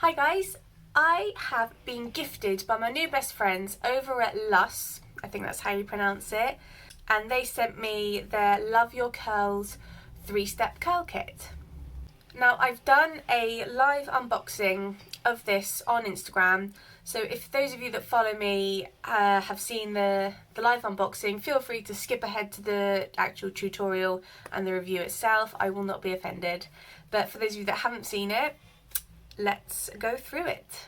Hi guys, I have been gifted by my new best friends over at LUS, I think that's how you pronounce it, and they sent me their Love Your Curls 3-step curl kit. Now I've done a live unboxing of this on Instagram, so if those of you that follow me have seen the live unboxing, feel free to skip ahead to the actual tutorial and the review itself. I will not be offended, but for those of you that haven't seen it, let's go through it.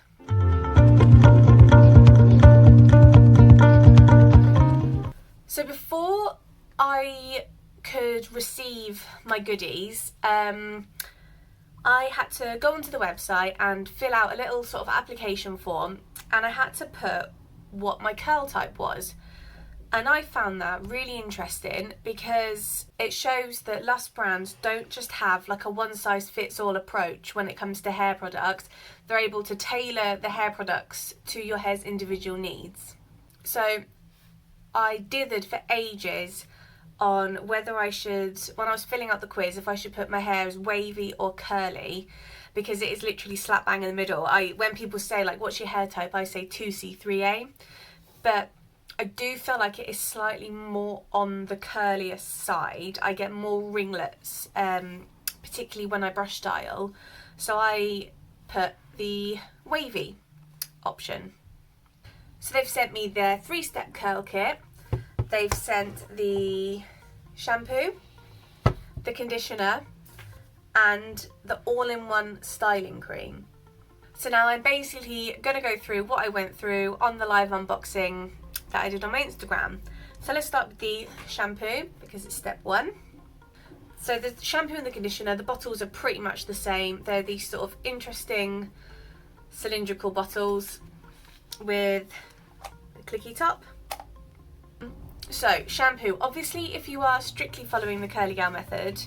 So before I could receive my goodies, I had to go onto the website and fill out a little sort of application form, and I had to put what my curl type was. And I found that really interesting because it shows that LUS brands don't just have like a one-size-fits-all approach when it comes to hair products. They're able to tailor the hair products to your hair's individual needs. So I dithered for ages on whether I should, when I was filling out the quiz, if I should put my hair as wavy or curly, because it is literally slap bang in the middle. When people say like, what's your hair type, I say 2C3A, but I do feel like it is slightly more on the curlier side. I get more ringlets, particularly when I brush style, so I put the wavy option. So they've sent me their 3-step curl kit. They've sent the shampoo, the conditioner, and the all-in-one styling cream. So now I'm basically going to go through what I went through on the live unboxing that I did on my Instagram. So let's start with the shampoo because it's step 1. So the shampoo and the conditioner, the bottles are pretty much the same. They're these sort of interesting cylindrical bottles with a clicky top. So shampoo, obviously if you are strictly following the curly gal method,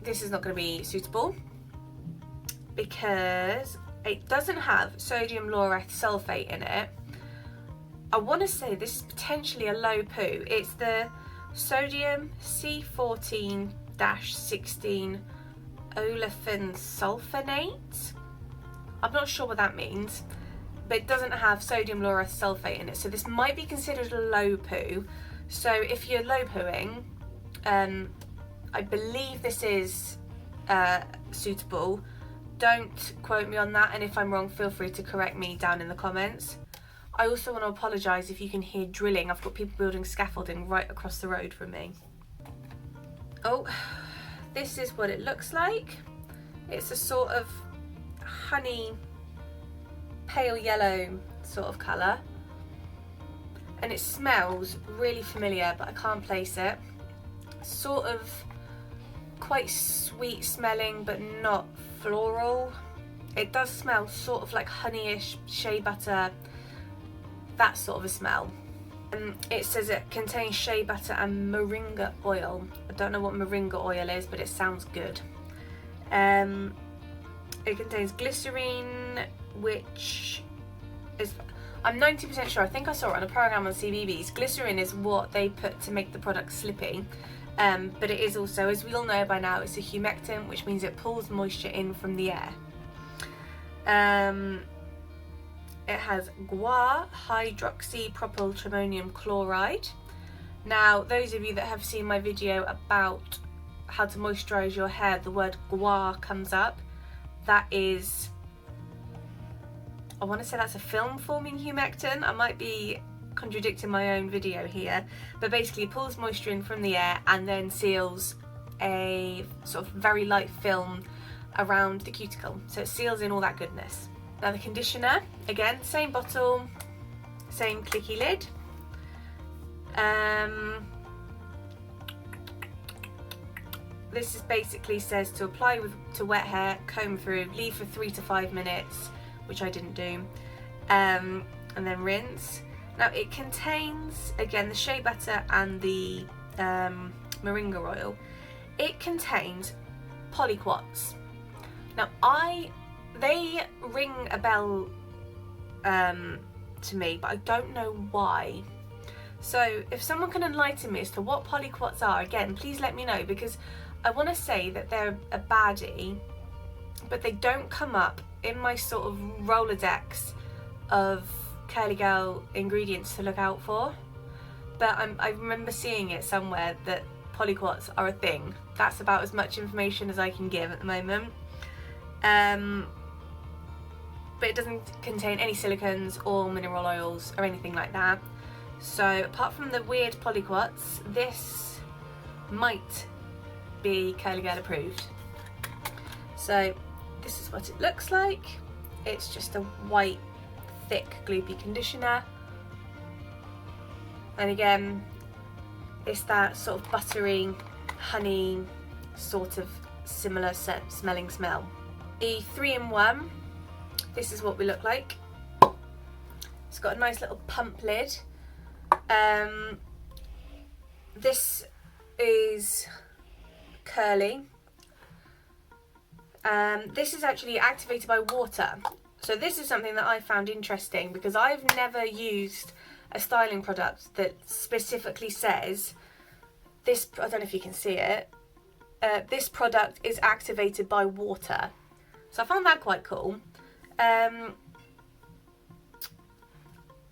this is not going to be suitable because it doesn't have sodium lauryl sulfate in it. I want to say this is potentially a low poo. It's the sodium C14-16 olefin sulfonate. I'm not sure what that means, but it doesn't have sodium lauryl sulfate in it, so this might be considered a low poo. So if you're low pooing, I believe this is suitable. Don't quote me on that, and if I'm wrong, feel free to correct me down in the comments. I also want to apologise if you can hear drilling. I've got people building scaffolding right across the road from me. Oh, this is what it looks like. It's a sort of honey, pale yellow sort of colour. And it smells really familiar, but I can't place it. Sort of quite sweet smelling, but not floral. It does smell sort of like honeyish, shea butter, that sort of a smell. It says it contains shea butter and moringa oil. I don't know what moringa oil is, but it sounds good. It contains glycerine, which is, I'm 90% sure, I think I saw it on a program on CBeebies. Glycerin is what they put to make the product slippy, but it is also, as we all know by now, it's a humectant, which means it pulls moisture in from the air. It has guar hydroxypropyltrimonium chloride. Now, those of you that have seen my video about how to moisturise your hair, the word guar comes up. That is, I want to say that's a film-forming humectant. I might be contradicting my own video here, but basically it pulls moisture in from the air and then seals a sort of very light film around the cuticle. So it seals in all that goodness. Now the conditioner, again, same bottle, same clicky lid. This is basically says to apply to wet hair, comb through, leave for 3 to 5 minutes, which I didn't do, and then rinse. Now it contains, again, the shea butter and the moringa oil. It contains polyquats. Now they ring a bell to me, but I don't know why. So if someone can enlighten me as to what polyquats are, again, please let me know, because I want to say that they're a baddie, but they don't come up in my sort of Rolodex of curly girl ingredients to look out for, but I remember seeing it somewhere that polyquats are a thing. That's about as much information as I can give at the moment. But it doesn't contain any silicones or mineral oils or anything like that. So apart from the weird polyquats, this might be curly girl approved. So this is what it looks like. It's just a white, thick, gloopy conditioner. And again, it's that sort of buttery, honey, sort of similar smelling smell. The 3-in-1, this is what we look like. It's got a nice little pump lid. This is curly. This is actually activated by water. So this is something that I found interesting because I've never used a styling product that specifically says this, I don't know if you can see it, this product is activated by water. So I found that quite cool.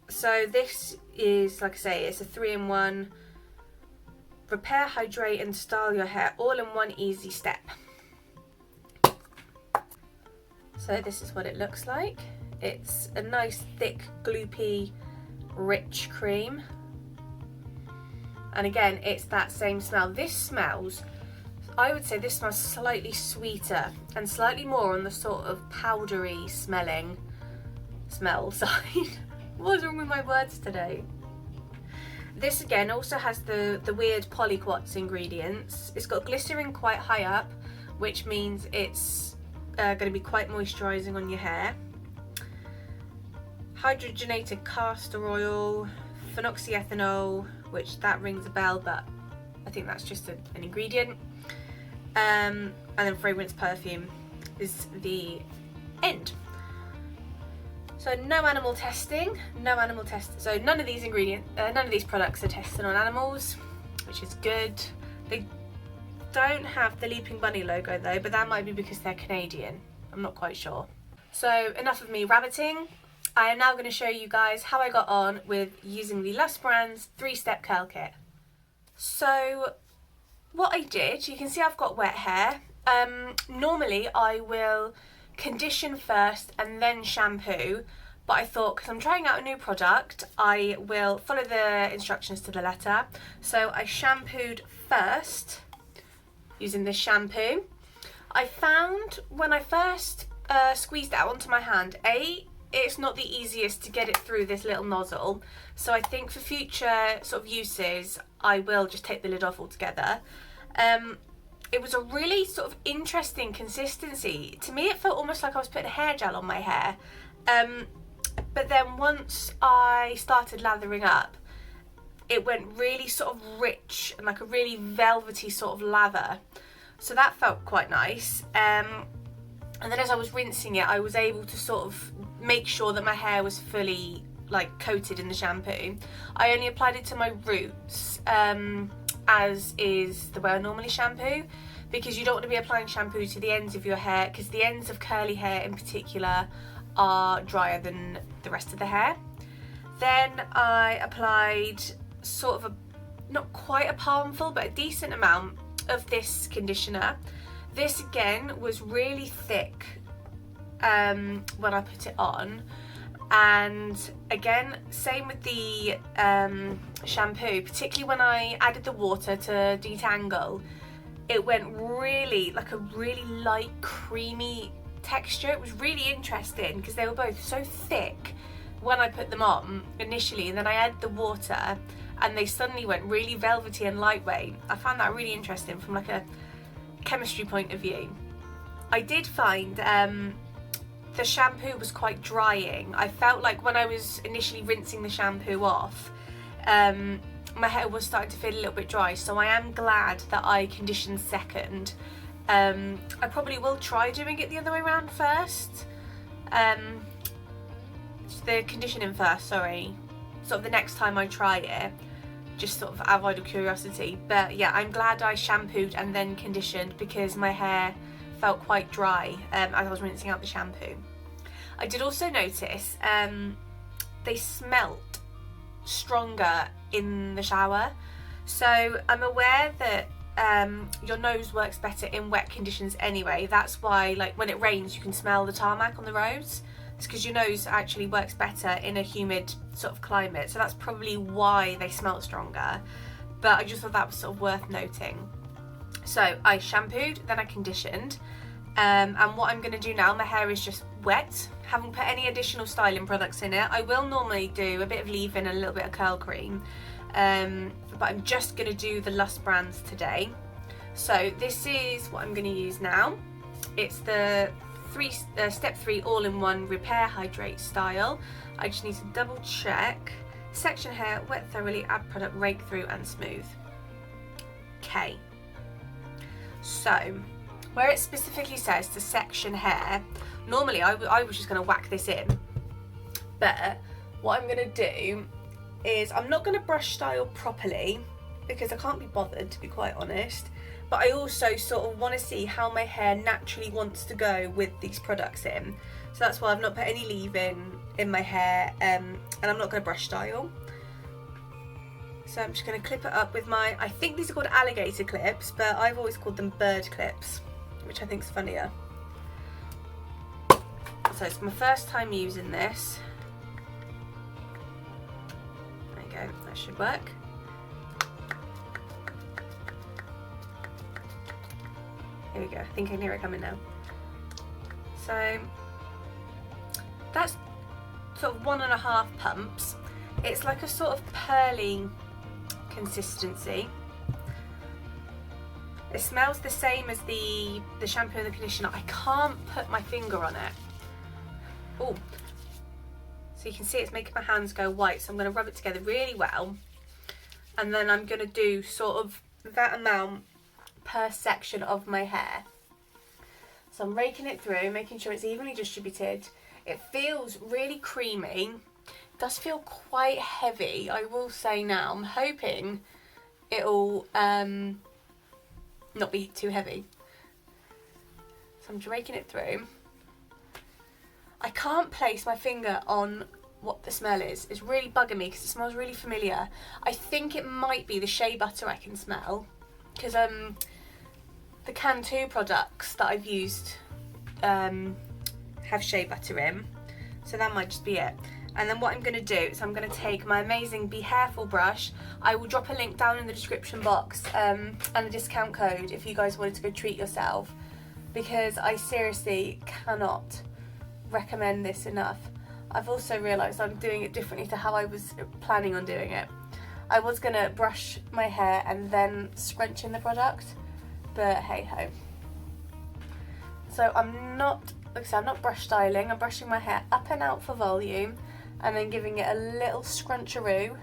So this is, like I say, it's a 3-in-1. Repair, hydrate and style your hair all in one easy step. So this is what it looks like. It's a nice thick, gloopy, rich cream. And again, it's that same smell. This smells, I would say this smells slightly sweeter and slightly more on the sort of powdery smelling smell side. What's wrong with my words today? This again also has the weird polyquats ingredients. It's got glycerin quite high up, which means it's going to be quite moisturising on your hair. Hydrogenated castor oil, phenoxyethanol, which that rings a bell, but I think that's just an ingredient. And then fragrance perfume is the end. So no animal testing, so none of these ingredients, none of these products are tested on animals, which is good. They don't have the Leaping Bunny logo though, but that might be because they're Canadian. I'm not quite sure. So enough of me rabbiting. I am now going to show you guys how I got on with using the LUS brand's 3-step curl kit. So what I did, you can see I've got wet hair. Normally I will condition first and then shampoo, but I thought because I'm trying out a new product, I will follow the instructions to the letter. So I shampooed first using this shampoo. I found when I first squeezed it out onto my hand, it's not the easiest to get it through this little nozzle, so I think for future sort of uses I will just take the lid off altogether. It was a really sort of interesting consistency. To me it felt almost like I was putting hair gel on my hair, but then once I started lathering up, it went really sort of rich and like a really velvety sort of lather, so that felt quite nice. And then as I was rinsing it, I was able to sort of make sure that my hair was fully like coated in the shampoo. I only applied it to my roots, as is the way I normally shampoo, because you don't want to be applying shampoo to the ends of your hair, because the ends of curly hair in particular are drier than the rest of the hair. Then I applied sort of not quite a palmful, but a decent amount of this conditioner. This again was really thick when I put it on, and again same with the shampoo, particularly when I added the water to detangle, it went really like a really light creamy texture. It was really interesting because they were both so thick when I put them on initially, and then I added the water and they suddenly went really velvety and lightweight. I found that really interesting from like a chemistry point of view. I did find the shampoo was quite drying. I felt like when I was initially rinsing the shampoo off, my hair was starting to feel a little bit dry, so I am glad that I conditioned second. I probably will try doing it the other way around first. The conditioning first, sorry. Sort of the next time I try it, just sort of out of curiosity. But yeah, I'm glad I shampooed and then conditioned because my hair felt quite dry as I was rinsing out the shampoo. I did also notice they smelt stronger in the shower. So I'm aware that your nose works better in wet conditions anyway. That's why, like, when it rains you can smell the tarmac on the roads. It's because your nose actually works better in a humid sort of climate, so that's probably why they smell stronger. But I just thought that was sort of worth noting. So I shampooed, then I conditioned, and what I'm going to do now, my hair is just wet, haven't put any additional styling products in it. I will normally do a bit of leave-in and a little bit of curl cream, but I'm just going to do the LUS brands today. So this is what I'm going to use now. It's the step 3 all-in-one repair hydrate style. I just need to double check. Section hair, wet thoroughly, add product, rake through and smooth. Okay. So where it specifically says to section hair, normally I was just going to whack this in, but what I'm going to do is I'm not going to brush style properly because I can't be bothered, to be quite honest. But I also sort of want to see how my hair naturally wants to go with these products in. So that's why I've not put any leave-in in my hair, and I'm not going to brush style. So I'm just going to clip it up with my, I think these are called alligator clips, but I've always called them bird clips, which I think is funnier. So it's my first time using this. There you go, that should work. Here we go, I think I can hear it coming now. So that's sort of 1.5 pumps. It's like a sort of pearly consistency. It smells the same as the shampoo and the conditioner. I can't put my finger on it. Oh, so you can see it's making my hands go white, so I'm going to rub it together really well, and then I'm going to do sort of that amount per section of my hair. So I'm raking it through, making sure it's evenly distributed. It feels really creamy. It does feel quite heavy, I will say now. I'm hoping it'll not be too heavy. So I'm just raking it through. I can't place my finger on what the smell is. It's really bugging me because it smells really familiar. I think it might be the shea butter I can smell, because the Cantu products that I've used have shea butter in, so that might just be it. And then what I'm going to do is I'm going to take my amazing Be Hairful brush. I will drop a link down in the description box and a discount code if you guys wanted to go treat yourself, because I seriously cannot recommend this enough. I've also realised I'm doing it differently to how I was planning on doing it. I was going to brush my hair and then scrunch in the product, but hey ho. So I'm not, like I said, I'm not brush styling. I'm brushing my hair up and out for volume and then giving it a little scruncheroo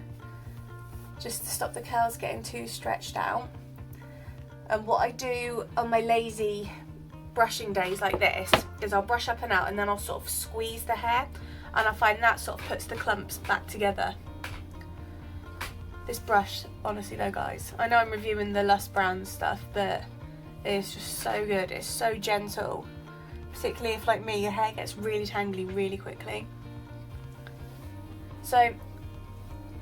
just to stop the curls getting too stretched out. And what I do on my lazy brushing days like this is I'll brush up and out and then I'll sort of squeeze the hair, and I find that sort of puts the clumps back together. This brush, honestly though guys, I know I'm reviewing the LUS brand stuff, but it's just so good. It's so gentle, particularly if, like me, your hair gets really tangly really quickly. So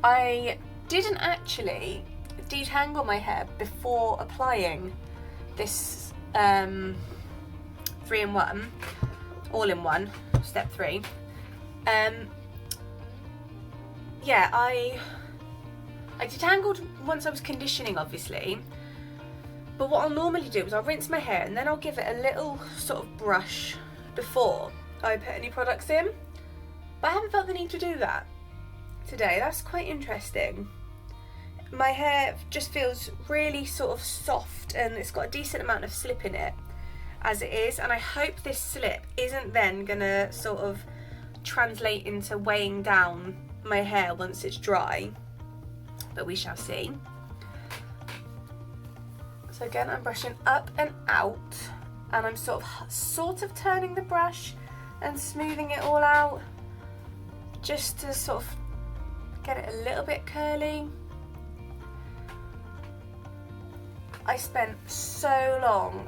I didn't actually detangle my hair before applying this 3-in-1, all-in-one, step 3. Yeah, I detangled once I was conditioning, obviously, but what I'll normally do is I'll rinse my hair and then I'll give it a little sort of brush before I put any products in, but I haven't felt the need to do that today. That's quite interesting. My hair just feels really sort of soft and it's got a decent amount of slip in it as it is, and I hope this slip isn't then gonna sort of translate into weighing down my hair once it's dry, but we shall see. So again, I'm brushing up and out, and I'm sort of turning the brush and smoothing it all out just to sort of get it a little bit curly. I spent so long,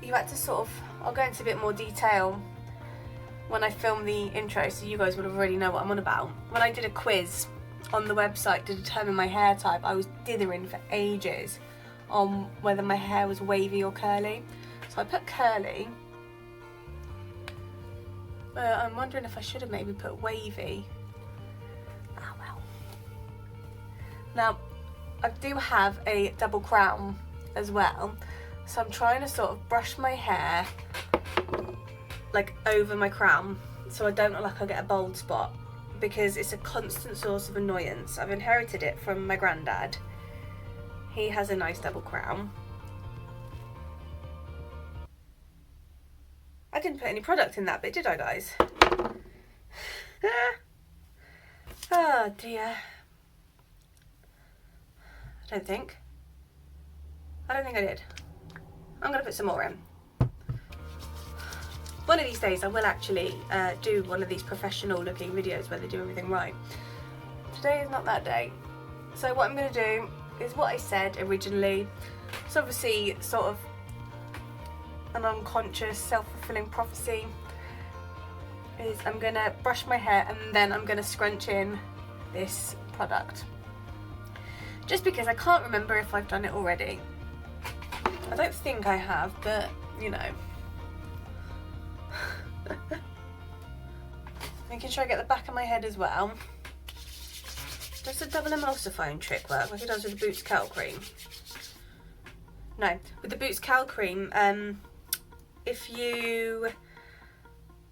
you had to sort of I'll go into a bit more detail when I film the intro, so you guys would already know what I'm on about. When I did a quiz on the website to determine my hair type, I was dithering for ages on whether my hair was wavy or curly. So I put curly. I'm wondering if I should have maybe put wavy. Oh well. Now, I do have a double crown as well, so I'm trying to sort of brush my hair like over my crown so I don't look like I get a bald spot, because it's a constant source of annoyance. I've inherited it from my granddad. He has a nice double crown. I didn't put any product in that bit, did I, guys? Oh dear. I don't think I did. I'm gonna put some more in. One of these days I will actually do one of these professional looking videos where they do everything right. Today is not that day. So what I'm going to do is what I said originally. It's obviously sort of an unconscious self-fulfilling prophecy. Is I'm going to brush my hair and then I'm going to scrunch in this product. Just because I can't remember if I've done it already. I don't think I have, but you know. Making sure I get the back of my head as well. Does the double emulsifying trick work like it does with the Boots Curl Cream? No, with the Boots Curl Cream, if you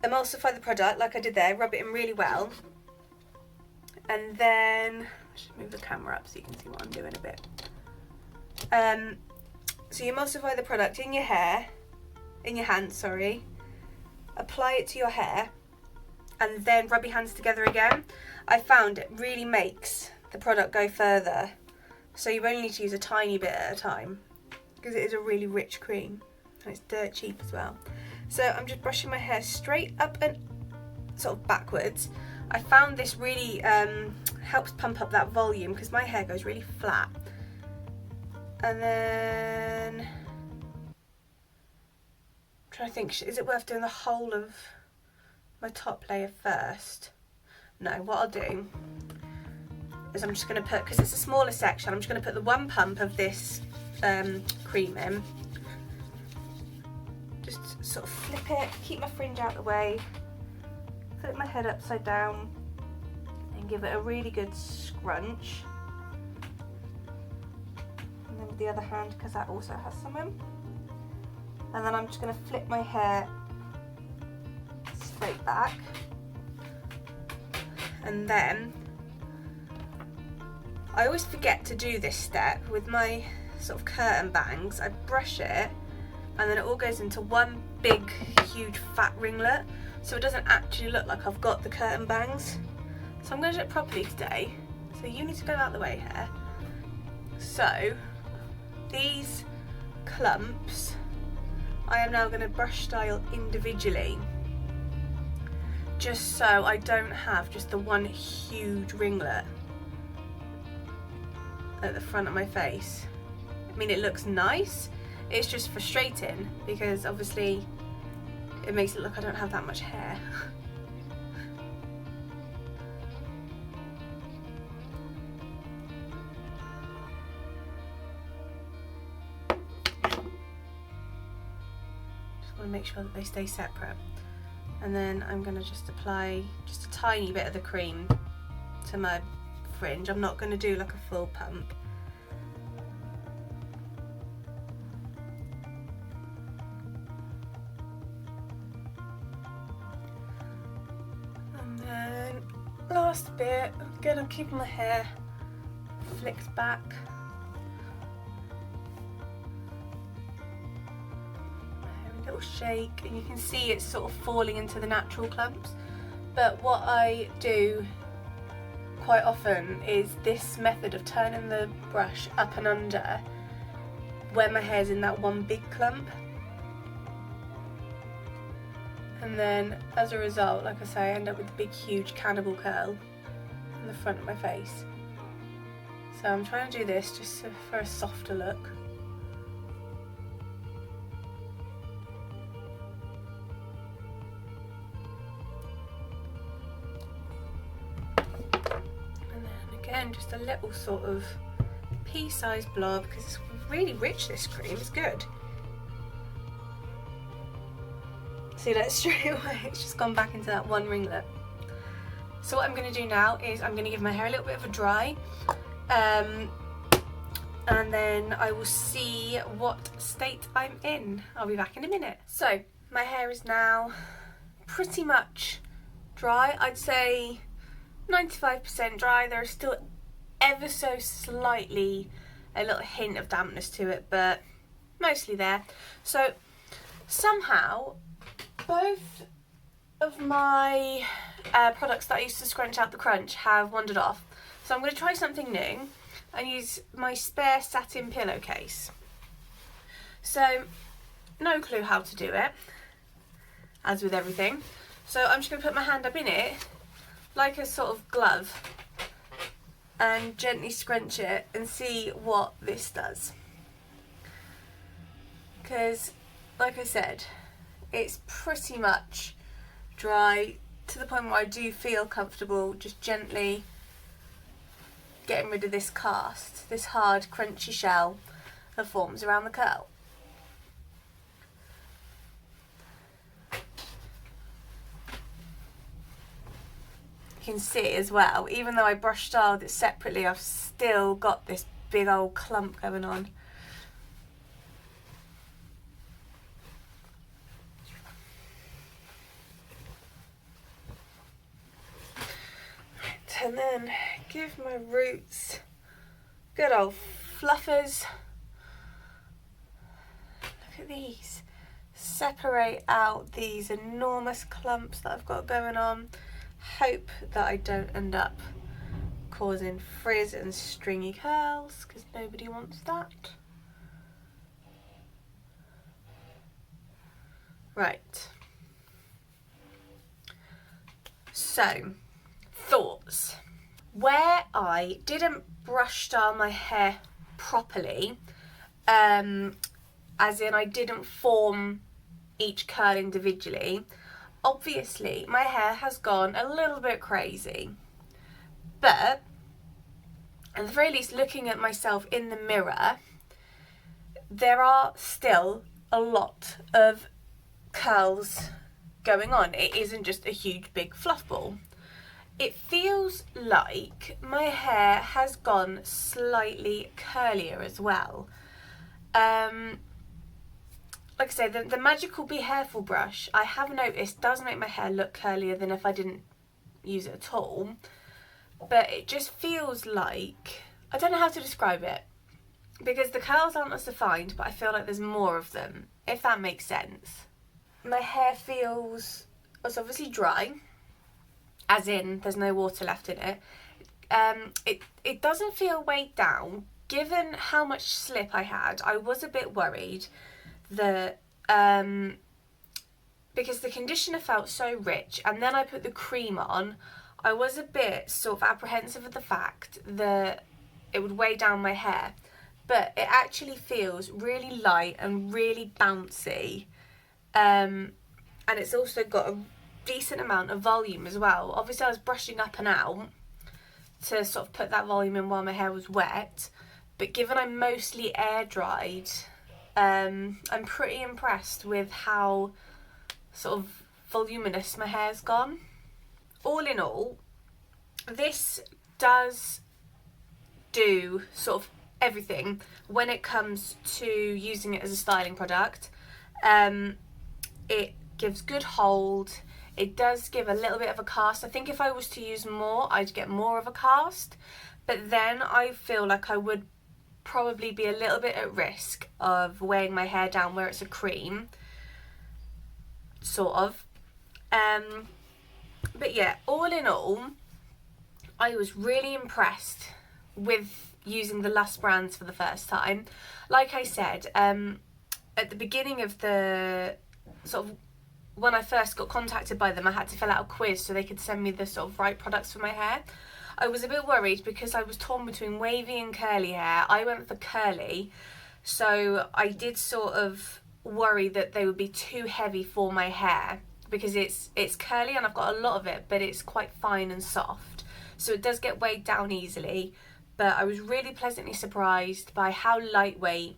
emulsify the product like I did there, rub it in really well, and then I should move the camera up so you can see what I'm doing a bit. So you emulsify the product in your hair, in your hands, sorry. Apply it to your hair and then rub your hands together again. I found it really makes the product go further, so you only need to use a tiny bit at a time because it is a really rich cream and it's dirt cheap as well. So I'm just brushing my hair straight up and sort of backwards. I found this really helps pump up that volume because my hair goes really flat. And then trying to think, is it worth doing the whole of my top layer first? No, what I'll do is I'm just going to put, because it's a smaller section, I'm just going to put the one pump of this cream in. Just sort of flip it, keep my fringe out of the way, flip my head upside down and give it a really good scrunch. And then with the other hand, because that also has some in. And then I'm just going to flip my hair straight back, and then I always forget to do this step with my sort of curtain bangs. I brush it and then it all goes into one big huge fat ringlet, so it doesn't actually look like I've got the curtain bangs. So I'm going to do it properly today, so you need to go out of the way here. So these clumps I am now going to brush style individually, just so I don't have just the one huge ringlet at the front of my face. I mean, it looks nice, it's just frustrating because obviously it makes it look I don't have that much hair. Make sure that they stay separate, and then I'm going to just apply just a tiny bit of the cream to my fringe. I'm not going to do like a full pump. And then last bit, again I'm keeping my hair flicked back. Shake, and you can see it's sort of falling into the natural clumps, but what I do quite often is this method of turning the brush up and under where my hair's in that one big clump, and then as a result, like I say, I end up with a big huge cannibal curl in the front of my face. So I'm trying to do this just for a softer look. then just a little sort of pea-sized blob, because it's really rich, this cream. It's good. See that straight away, it's just gone back into that one ringlet. So what I'm going to do now is I'm going to give my hair a little bit of a dry, and then I will see what state I'm in. I'll be back in a minute. So my hair is now pretty much dry. I'd say 95% dry. There is still ever so slightly a little hint of dampness to it, but mostly there. So somehow both of my products that I used to scrunch out the crunch have wandered off. So I'm going to try something new and use my spare satin pillowcase. So no clue how to do it, as with everything. So I'm just going to put my hand up in it like a sort of glove and gently scrunch it and see what this does. Because, like I said, it's pretty much dry to the point where I do feel comfortable just gently getting rid of this cast, this hard crunchy shell that forms around the curl. You can see as well, even though I brush styled it separately, I've still got this big old clump going on. And then give my roots good old fluffers. Look at these. Separate out these enormous clumps that I've got going on. Hope that I don't end up causing frizz and stringy curls, because nobody wants that. Right. So, thoughts. Where I didn't brush style my hair properly, as in I didn't form each curl individually, obviously my hair has gone a little bit crazy. But at the very least, looking at myself in the mirror, there are still a lot of curls going on. It isn't just a huge big fluff ball. It feels like my hair has gone slightly curlier as well. Like I say, the Magical Be Hairful brush, I have noticed, does make my hair look curlier than if I didn't use it at all. But it just feels like, I don't know how to describe it, because the curls aren't as defined, but I feel like there's more of them, if that makes sense. My hair feels, it's obviously dry, as in there's no water left in it. It doesn't feel weighed down. Given how much slip I had, I was a bit worried that because the conditioner felt so rich, and then I put the cream on, I was a bit sort of apprehensive of the fact that it would weigh down my hair. But it actually feels really light and really bouncy, and it's also got a decent amount of volume as well. Obviously I was brushing up and out to sort of put that volume in while my hair was wet, but given I'm mostly air dried, I'm pretty impressed with how sort of voluminous my hair's gone. All in all, this does do sort of everything when it comes to using it as a styling product. It gives good hold. It does give a little bit of a cast. I think if I was to use more, I'd get more of a cast, but then I feel like I would probably be a little bit at risk of weighing my hair down where it's a cream, sort of. But yeah, all in all, I was really impressed with using the LUS brands for the first time. Like I said, at the beginning of the sort of, when I first got contacted by them, I had to fill out a quiz so they could send me the sort of right products for my hair. I was a bit worried because I was torn between wavy and curly hair. I went for curly, so I did sort of worry that they would be too heavy for my hair, because it's curly and I've got a lot of it, but it's quite fine and soft. so it does get weighed down easily, but I was really pleasantly surprised by how lightweight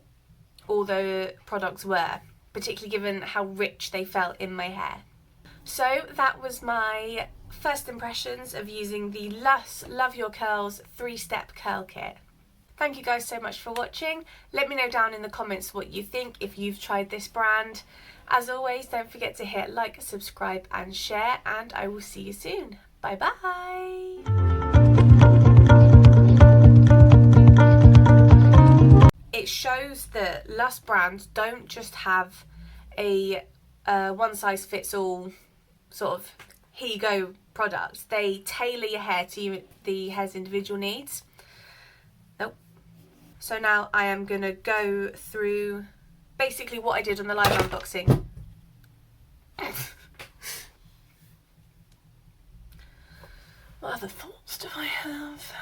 all the products were, particularly given how rich they felt in my hair. So that was my first impressions of using the LUS Love Your Curls 3-step curl kit. Thank you guys so much for watching. Let me know down in the comments what you think if you've tried this brand. As always, don't forget to hit like, subscribe and share, and I will see you soon. Bye bye! It shows that LUS brands don't just have a one-size-fits-all sort of here you go products. They tailor your hair to the hair's individual needs. Nope. So now I am going to go through basically what I did on the live unboxing. What other thoughts do I have?